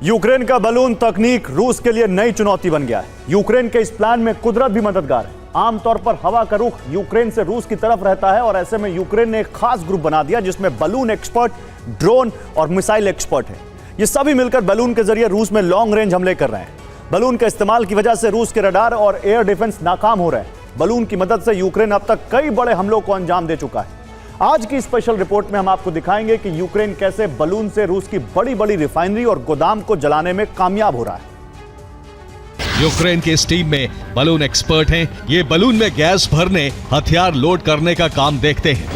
Ukraine का balloon तकनीक रूस के लिए नई चुनौती बन गया है। यूक्रेन के इस प्लान में कुदरत भी मददगार है। आमतौर पर हवा का रुख यूक्रेन से रूस की तरफ रहता है और ऐसे में यूक्रेन ने एक खास ग्रुप बना दिया जिसमें बलून एक्सपर्ट, ड्रोन और मिसाइल एक्सपर्ट है। ये सभी मिलकर बलून के जरिए रूस में लॉन्ग रेंज हमले कर रहे हैं। बलून के इस्तेमाल की वजह से रूस के रडार और एयर डिफेंस नाकाम हो रहे हैं। बलून की मदद से यूक्रेन अब तक कई बड़े हमलों को अंजाम दे चुका है। आज की स्पेशल रिपोर्ट में हम आपको दिखाएंगे कि यूक्रेन कैसे बलून से रूस की बड़ी बड़ी रिफाइनरी और गोदाम को जलाने में कामयाब हो रहा है। यूक्रेन की इस टीम में बलून एक्सपर्ट हैं। ये बलून में गैस भरने, हथियार लोड करने का काम देखते हैं।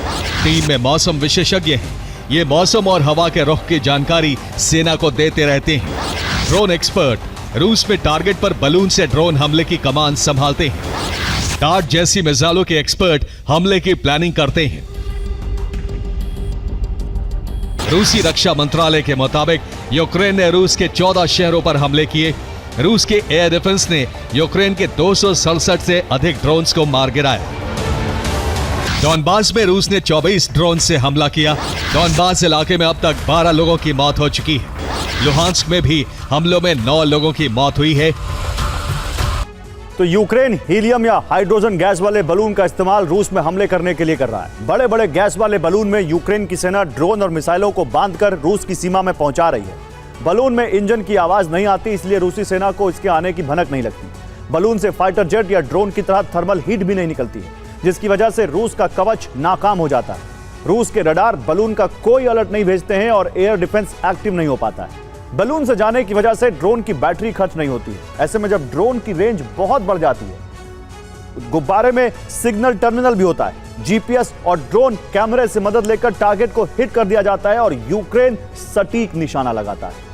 टीम में मौसम विशेषज्ञ हैं। ये मौसम और हवा के रुख की जानकारी सेना को देते रहते हैं। ड्रोन एक्सपर्ट, रूस में टारगेट पर बलून से ड्रोन हमले की कमान संभालते हैं। डार्ट जैसी मिसाइलों के एक्सपर्ट हमले की प्लानिंग करते हैं। रूसी रक्षा मंत्रालय के मुताबिक यूक्रेन ने रूस के 14 शहरों पर हमले किए। रूस के एयर डिफेंस ने यूक्रेन के 267 से अधिक ड्रोन्स को मार गिराया। डॉनबास में रूस ने 24 ड्रोन से हमला किया। डॉनबास इलाके में अब तक 12 लोगों की मौत हो चुकी है। लुहांस्क में भी हमलों में 9 लोगों की मौत हुई है। तो यूक्रेन हीलियम या हाइड्रोजन गैस वाले बलून का इस्तेमाल रूस में हमले करने के लिए कर रहा है। बड़े बड़े गैस वाले बलून में यूक्रेन की सेना ड्रोन और मिसाइलों को बांधकर रूस की सीमा में पहुंचा रही है। बलून में इंजन की आवाज नहीं आती, इसलिए रूसी सेना को इसके आने की भनक नहीं लगती। बलून से फाइटर जेट या ड्रोन की तरह थर्मल हीट भी नहीं निकलती है, जिसकी वजह से रूस का कवच नाकाम हो जाता है। रूस के रडार बलून का कोई अलर्ट नहीं भेजते हैं और एयर डिफेंस एक्टिव नहीं हो पाता है। बलून से जाने की वजह से ड्रोन की बैटरी खर्च नहीं होती है। ऐसे में जब ड्रोन की रेंज बहुत बढ़ जाती है, गुब्बारे में सिग्नल टर्मिनल भी होता है। जीपीएस और ड्रोन कैमरे से मदद लेकर टारगेट को हिट कर दिया जाता है और यूक्रेन सटीक निशाना लगाता है।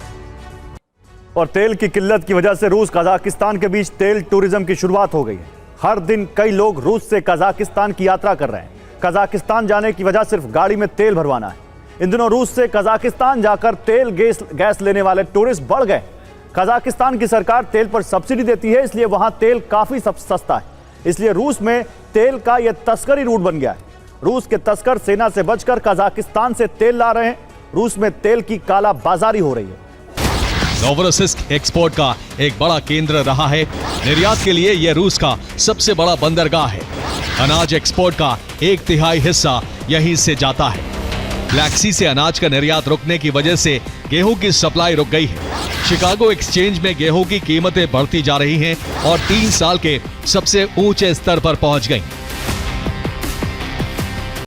और तेल की किल्लत की वजह से रूस कजाकिस्तान के बीच तेल टूरिज्म की शुरुआत हो गई है। हर दिन कई लोग रूस से कजाकिस्तान की यात्रा कर रहे हैं। कजाकिस्तान जाने की वजह सिर्फ गाड़ी में तेल भरवाना है। इन दिनों रूस से कजाकिस्तान जाकर तेल गैस लेने वाले टूरिस्ट बढ़ गए। कजाकिस्तान की सरकार तेल पर सब्सिडी देती है, इसलिए वहां तेल काफी सस्ता है। इसलिए रूस में तेल का यह तस्करी रूट बन गया है। रूस के तस्कर सेना से बचकर कजाकिस्तान से तेल ला रहे हैं। रूस में तेल की काला बाजारी हो रही है। नोवरोसिस्क एक्सपोर्ट का एक बड़ा केंद्र रहा है। निर्यात के लिए यह रूस का सबसे बड़ा बंदरगाह है। अनाज एक्सपोर्ट का 1/3 हिस्सा यहीं से जाता है। ब्लैक सी से अनाज का निर्यात रुकने की वजह से गेहूं की सप्लाई रुक गई है। शिकागो एक्सचेंज में गेहूं की कीमतें बढ़ती जा रही हैं और 3 साल के सबसे ऊंचे स्तर पर पहुंच गई।